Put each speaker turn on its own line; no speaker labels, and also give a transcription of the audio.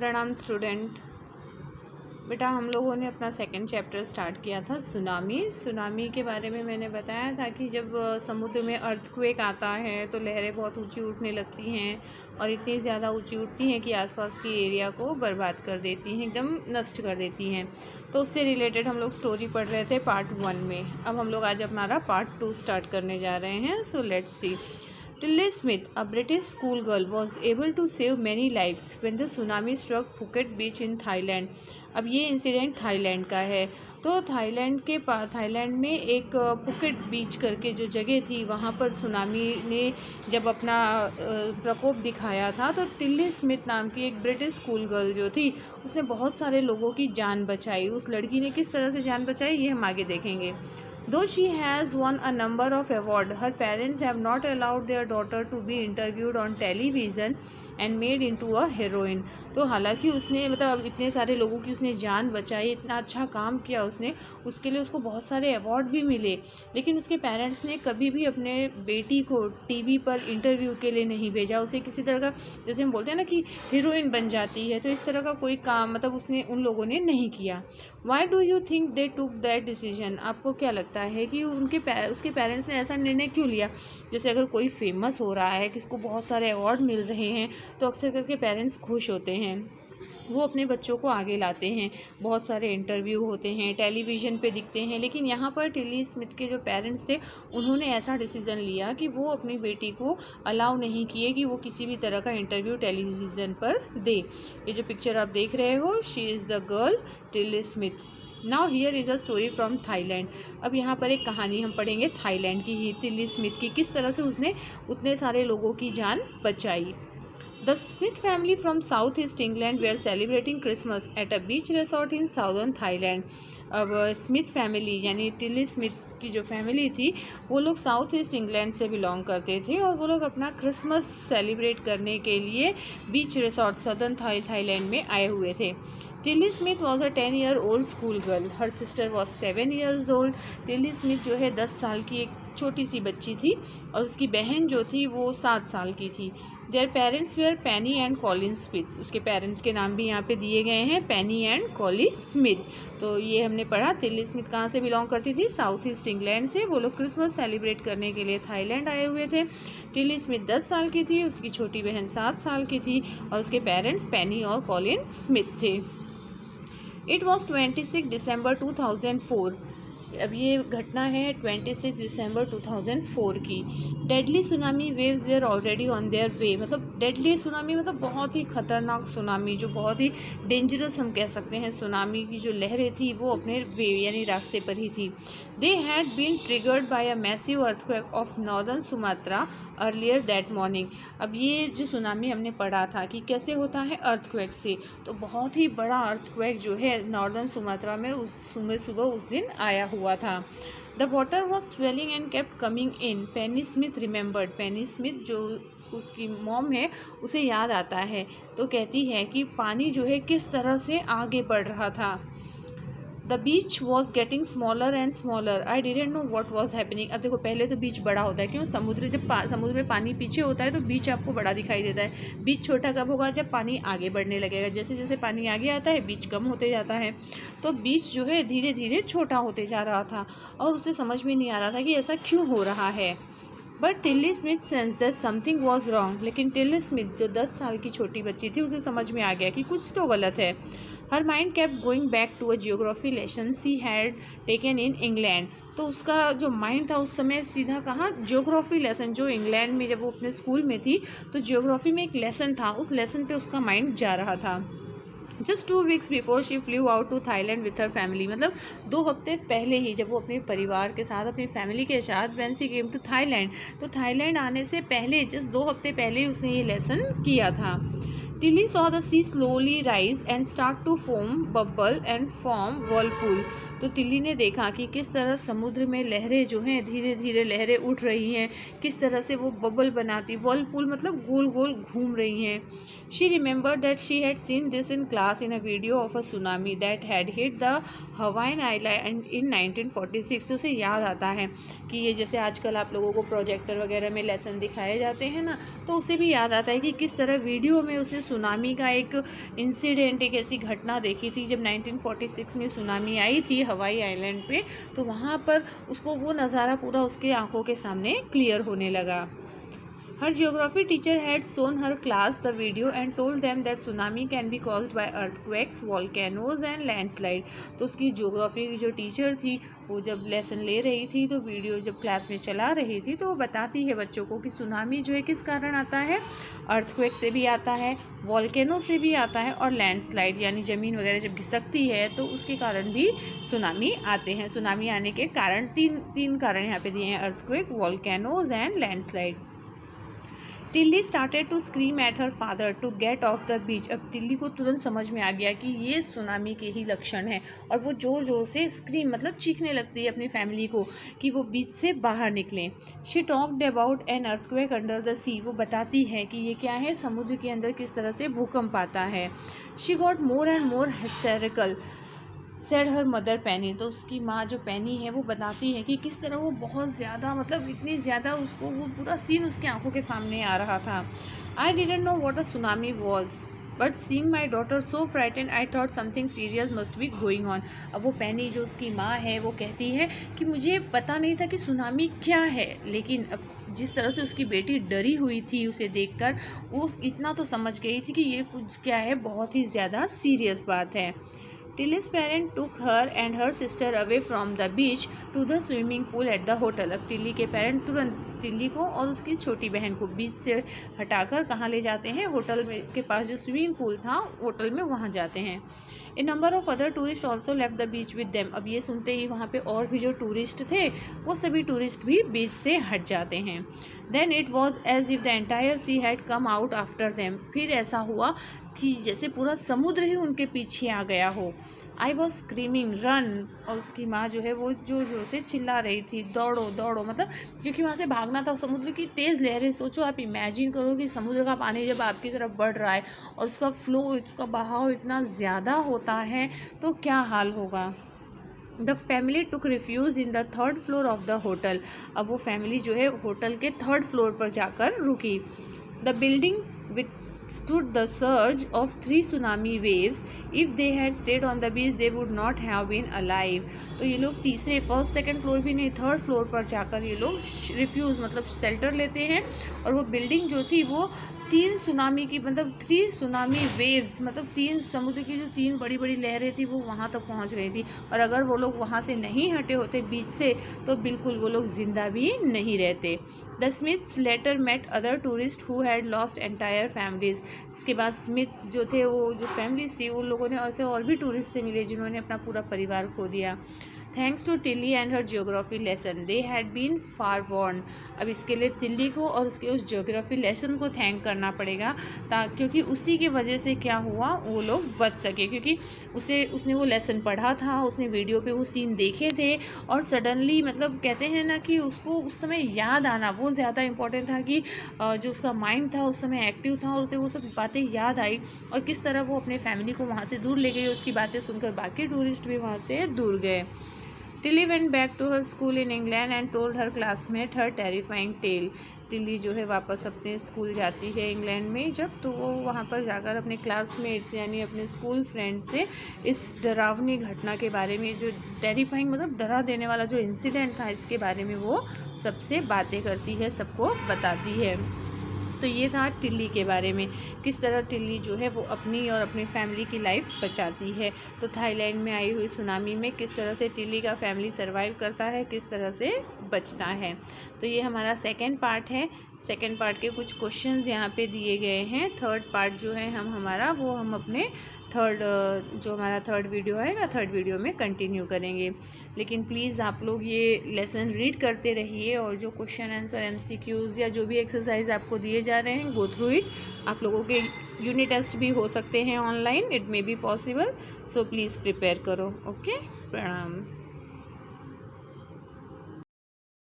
प्रणाम स्टूडेंट। बेटा हम लोगों ने अपना सेकंड चैप्टर स्टार्ट किया था सुनामी के बारे में। मैंने बताया था कि जब समुद्र में अर्थक्वेक आता है तो लहरें बहुत ऊंची उठने लगती हैं और इतनी ज़्यादा ऊंची उठती हैं कि आसपास की एरिया को बर्बाद कर देती हैं, एकदम नष्ट कर देती हैं। तो उससे रिलेटेड हम लोग स्टोरी पढ़ रहे थे पार्ट 1 में। अब हम लोग आज हमारा पार्ट 2 स्टार्ट करने जा रहे हैं। So let's see. Tilly Smith, a British schoolgirl, was able to save many lives when the tsunami struck Phuket beach in Thailand. अब ये इंसिडेंट थाईलैंड का है। तो थाईलैंड में एक पुकेट बीच करके जो जगह थी वहाँ पर सुनामी ने जब अपना प्रकोप दिखाया था तो टिल्ली स्मिथ नाम की एक ब्रिटिश स्कूल गर्ल जो थी उसने बहुत सारे लोगों की जान बचाई। उस लड़की ने किस तरह से जान बचाई ये हम आगे देखेंगे। Though she has won a number of awards, her parents have not allowed their daughter to be interviewed on television and made into a heroine. तो हालांकि उसने मतलब इतने सारे लोगों की उसने जान बचाई, इतना अच्छा काम किया उसने, उसके लिए उसको बहुत सारे अवार्ड भी मिले, लेकिन उसके पेरेंट्स ने कभी भी अपने बेटी को टीवी पर इंटरव्यू के लिए नहीं भेजा। उसे किसी तरह का, जैसे हम बोलते हैं ना कि हीरोइन बन जाती है, तो इस तरह का कोई काम मतलब उसने उन लोगों ने नहीं किया। Why do you think they took that decision? आपको क्या लगता है कि उसके पेरेंट्स ने ऐसा निर्णय क्यों लिया? जैसे अगर कोई फेमस हो रहा है, किसको बहुत सारे अवार्ड मिल रहे हैं, तो अक्सर करके पेरेंट्स खुश होते हैं, वो अपने बच्चों को आगे लाते हैं, बहुत सारे इंटरव्यू होते हैं, टेलीविज़न पे दिखते हैं। लेकिन यहाँ पर टिल्ली स्मिथ के जो पेरेंट्स थे उन्होंने ऐसा डिसीज़न लिया कि वो अपनी बेटी को अलाउ नहीं किए कि वो किसी भी तरह का इंटरव्यू टेलीविज़न पर दे। ये जो पिक्चर आप देख रहे हो, she is the girl Tilly Smith. Now here is a story from Thailand. अब यहाँ पर एक कहानी हम पढ़ेंगे थाईलैंड की ही, टिल्ली स्मिथ की, किस तरह से उसने उतने सारे लोगों की जान बचाई। The Smith family from Southeast England were celebrating Christmas at a beach resort in southern Thailand. अब स्मिथ फैमिली यानी टिल्ली स्मिथ की जो फैमिली थी वो लोग साउथ ईस्ट इंग्लैंड से बिलोंग करते थे और वो लोग अपना क्रिसमस सेलिब्रेट करने के लिए बीच रिसोर्ट सदर्न थाईलैंड में आए हुए थे। Tilly Smith was a 10-year-old school girl, her sister was 7 years old। Tilly Smith जो है 10 साल की एक छोटी सी बच्ची थी और उसकी बहन जो थी वो 7 साल की थी। Their parents were Penny and Colin Smith. उसके पेरेंट्स के नाम भी यहाँ पे दिए गए हैं, पेनी एंड कॉली स्मिथ। तो ये हमने पढ़ा। टिल्ली स्मिथ कहाँ से बिलोंग करती थी? साउथ ईस्ट इंग्लैंड से। वो लोग क्रिसमस सेलिब्रेट करने के लिए थाईलैंड आए हुए थे। टिल्ली स्मिथ 10 साल की थी, उसकी छोटी बहन 7 साल की थी और उसके पेरेंट्स पेनी और कॉलिन स्मिथ थे। इट वॉज 26 दिसंबर 2004। अब ये घटना है 26 दिसंबर 2004 की। Deadly tsunami waves were already on their way. मतलब डेडली सुनामी मतलब बहुत ही खतरनाक सुनामी, जो बहुत ही डेंजरस हम कह सकते हैं। सुनामी की जो लहरें थी वो अपने वे यानी रास्ते पर ही थी। They had been triggered by a massive earthquake off northern Sumatra earlier that morning. अब ये जो सुनामी हमने पढ़ा था कि कैसे होता है अर्थक्वेक से, तो बहुत ही बड़ा अर्थक्वेक जो है नॉर्दर्न सुमात्रा में उस सुबह उस दिन आया हुआ था। The water was swelling and kept coming in. Penney Smith remembered. Penney Smith जो उसकी मॉम है उसे याद आता है, तो कहती है कि पानी जो है किस तरह से आगे बढ़ रहा था। The beach was getting smaller and smaller. I didn't know what was happening. अब देखो, पहले तो बीच बड़ा होता है, क्यों? समुद्र में पानी पीछे होता है तो बीच आपको बड़ा दिखाई देता है। बीच छोटा कब होगा? जब पानी आगे बढ़ने लगेगा। जैसे जैसे पानी आगे आता है बीच कम होते जाता है। तो बीच जो है धीरे धीरे छोटा होते जा रहा था और उसे समझ में नहीं आ रहा था कि ऐसा क्यों हो रहा है। But Tilly Smith sense that something was wrong. लेकिन टिल्ली स्मिथ जो 10 साल की छोटी बच्ची थी उसे समझ में आ गया कि कुछ तो गलत है। Her mind kept going back to a geography lesson she had taken in England. तो उसका जो माइंड था उस समय सीधा कहाँ? जियोग्राफी लेसन, जो इंग्लैंड में जब वो अपने स्कूल में थी तो जियोग्राफी में एक लेसन था, उस लेसन पे उसका माइंड जा रहा था। Just 2 weeks before she flew out to Thailand with her family. मतलब 2 हफ्ते पहले ही जब वो अपने परिवार के साथ, अपनी फैमिली के साथ when she came to Thailand, तो थाईलैंड आने से पहले जस्ट 2 हफ्ते पहले ही उसने ये लेसन किया था। Tilly saw the sea slowly rise and start to foam, bubble and form whirlpool. तो तिल्ली ने देखा कि किस तरह समुद्र में लहरें जो हैं धीरे धीरे लहरें उठ रही हैं, किस तरह से वो बबल बनाती वर्लपूल मतलब गोल गोल घूम रही हैं। She remembered that she had seen this in class in a video of a tsunami that had hit the Hawaiian island in 1946। तो उसे याद आता है कि ये जैसे आजकल आप लोगों को प्रोजेक्टर वगैरह में लेसन दिखाए जाते हैं ना, तो उसे भी याद आता है कि किस तरह वीडियो में उसने सुनामी का एक इंसिडेंट, एक ऐसी घटना देखी थी जब 1946 में सुनामी आई थी हवाई आइलैंड पे। तो वहाँ पर उसको वो नज़ारा पूरा उसके आंखों के सामने क्लियर होने लगा। Her geography teacher had shown her class the video and told them that tsunami can be caused by earthquakes, volcanoes and landslide। तो उसकी ज्योग्राफी की जो टीचर थी वो जब लेसन ले रही थी तो वीडियो जब क्लास में चला रही थी तो वो बताती है बच्चों को कि सुनामी जो है किस कारण आता है, अर्थक्वेक से भी आता है, वॉल्केनो से भी आता है और लैंडस्लाइड यानी ज़मीन वगैरह जब खिसकती है तो उसके कारण भी सुनामी आते हैं। सुनामी आने के कारण तीन कारण यहाँ पे दिए हैं, earthquake, volcanoes and landslide. Tilly started to scream at her father to get off the beach. अब टिल्ली को तुरंत समझ में आ गया कि ये सुनामी के ही लक्षण हैं और वो ज़ोर ज़ोर से स्क्रीम मतलब चीखने लगती है अपनी फैमिली को कि वो बीच से बाहर निकलें। She talked about an earthquake under the sea. वो बताती है कि ये क्या है, समुद्र के अंदर किस तरह से भूकंप आता है। She got more and more hysterical said her mother पैनी। तो उसकी माँ जो पैनी है वो बताती है कि किस तरह वो बहुत ज़्यादा मतलब इतनी ज़्यादा उसको वो पूरा सीन उसके आंखों के सामने आ रहा था। I didn't know what a tsunami was but seeing my daughter so frightened I thought something serious must be going on. अब वो पैनी जो उसकी माँ है वो कहती है कि मुझे पता नहीं था कि सुनामी क्या है, लेकिन अब जिस तरह से उसकी बेटी डरी हुई थी उसे देखकर वो इतना तो समझ गई थी कि ये कुछ क्या है, बहुत ही ज़्यादा सीरियस बात है। Tilly's parents took her and her sister away from the beach to the swimming pool at the hotel। अब टिल्ली के पेरेंट तुरंत टिल्ली को और उसकी छोटी बहन को बीच से हटाकर कहाँ ले जाते हैं, होटल में के पास जो स्विमिंग पूल था होटल में वहाँ जाते हैं। A number of other tourist also left the beach with them. अब ये सुनते ही वहाँ पे और भी जो टूरिस्ट थे वो सभी टूरिस्ट भी बीच से हट जाते हैं। Then it was as if the entire sea had come out after them. फिर ऐसा हुआ कि जैसे पूरा समुद्र ही उनके पीछे आ गया हो। I was screaming run. और उसकी माँ जो है वो जोर जोर से चिल्ला रही थी, दौड़ो दौड़ो, मतलब क्योंकि वहाँ से भागना था। समुद्र की तेज़ लहरें, सोचो आप इमेजिन करो कि समुद्र का पानी जब आपकी तरफ बढ़ रहा है और उसका फ्लो, उसका बहाव इतना ज़्यादा होता है तो क्या हाल होगा। The family took refuse in the third floor of the hotel. अब वो फैमिली जो है होटल के थर्ड फ्लोर पर जाकर रुकी। The building withstood the surge of 3 tsunami waves. If they had stayed on the beach, they would not have been alive। तो ये लोग तीसरे फर्स्ट सेकंड फ्लोर भी नहीं, थर्ड फ्लोर पर जाकर ये लोग रिफ्यूज़ मतलब शेल्टर लेते हैं। और वो बिल्डिंग जो थी वो 3 सुनामी की मतलब 3 सुनामी वेव्स मतलब 3 समुद्र की जो 3 बड़ी बड़ी लहरें थी वो वहाँ तक पहुँच रही थी। और अगर वो लोग वहाँ से नहीं हटे होते बीच से तो बिल्कुल वो लोग ज़िंदा भी नहीं रहते। The Smiths later met other tourist who had lost entire families. इसके बाद स्मिथ्स जो थे वो जो फैमिलीज थी उन लोगों ने ऐसे और भी टूरिस्ट से मिले जिन्होंने अपना पूरा परिवार खो दिया। Thanks to Tilly and her geography lesson they had been forewarned. अब इसके लिए टिल्ली को और उसके उस जियोग्राफी लेसन को थैंक करना पड़ेगा क्योंकि उसी की वजह से क्या हुआ, वो लोग बच सके। क्योंकि उसने वो लेसन पढ़ा था, उसने वीडियो पे वो सीन देखे थे और सडनली मतलब कहते हैं ना कि उसको उस समय याद आना वो ज़्यादा इम्पोर्टेंट था कि जो उसका माइंड था उस समय एक्टिव था और उसे वो सब बातें याद आई और किस तरह वो अपने फैमिली को वहाँ से दूर ले गई। उसकी बातें सुनकर बाकी टूरिस्ट भी वहाँ से दूर गए। Tilly went back to her school in England and told her classmate her terrifying tale. Tilly जो है वापस अपने स्कूल जाती है इंग्लैंड में जब, तो वो वहाँ पर जाकर अपने क्लासमेट्स यानी अपने स्कूल फ्रेंड से इस डरावनी घटना के बारे में, जो टेरिफाइंग मतलब डरा देने वाला जो इंसिडेंट था, इसके बारे में वो सबसे बातें करती है, सबको बताती है। तो ये था टिल्ली के बारे में, किस तरह टिल्ली जो है वो अपनी और अपनी फैमिली की लाइफ बचाती है। तो थाईलैंड में आई हुई सुनामी में किस तरह से टिल्ली का फैमिली सर्वाइव करता है, किस तरह से बचता है। तो ये हमारा सेकंड पार्ट है। सेकंड पार्ट के कुछ क्वेश्चंस यहाँ पे दिए गए हैं। थर्ड पार्ट जो है हम अपने जो हमारा थर्ड वीडियो आएगा, थर्ड वीडियो में कंटिन्यू करेंगे। लेकिन प्लीज़ आप लोग ये लेसन रीड करते रहिए और जो क्वेश्चन आंसर MCQs या जो भी एक्सरसाइज आपको दिए जा रहे हैं, गो थ्रू इट। आप लोगों के यूनिट टेस्ट भी हो सकते हैं online, it may be possible, so please prepare करो। ओके, प्रणाम।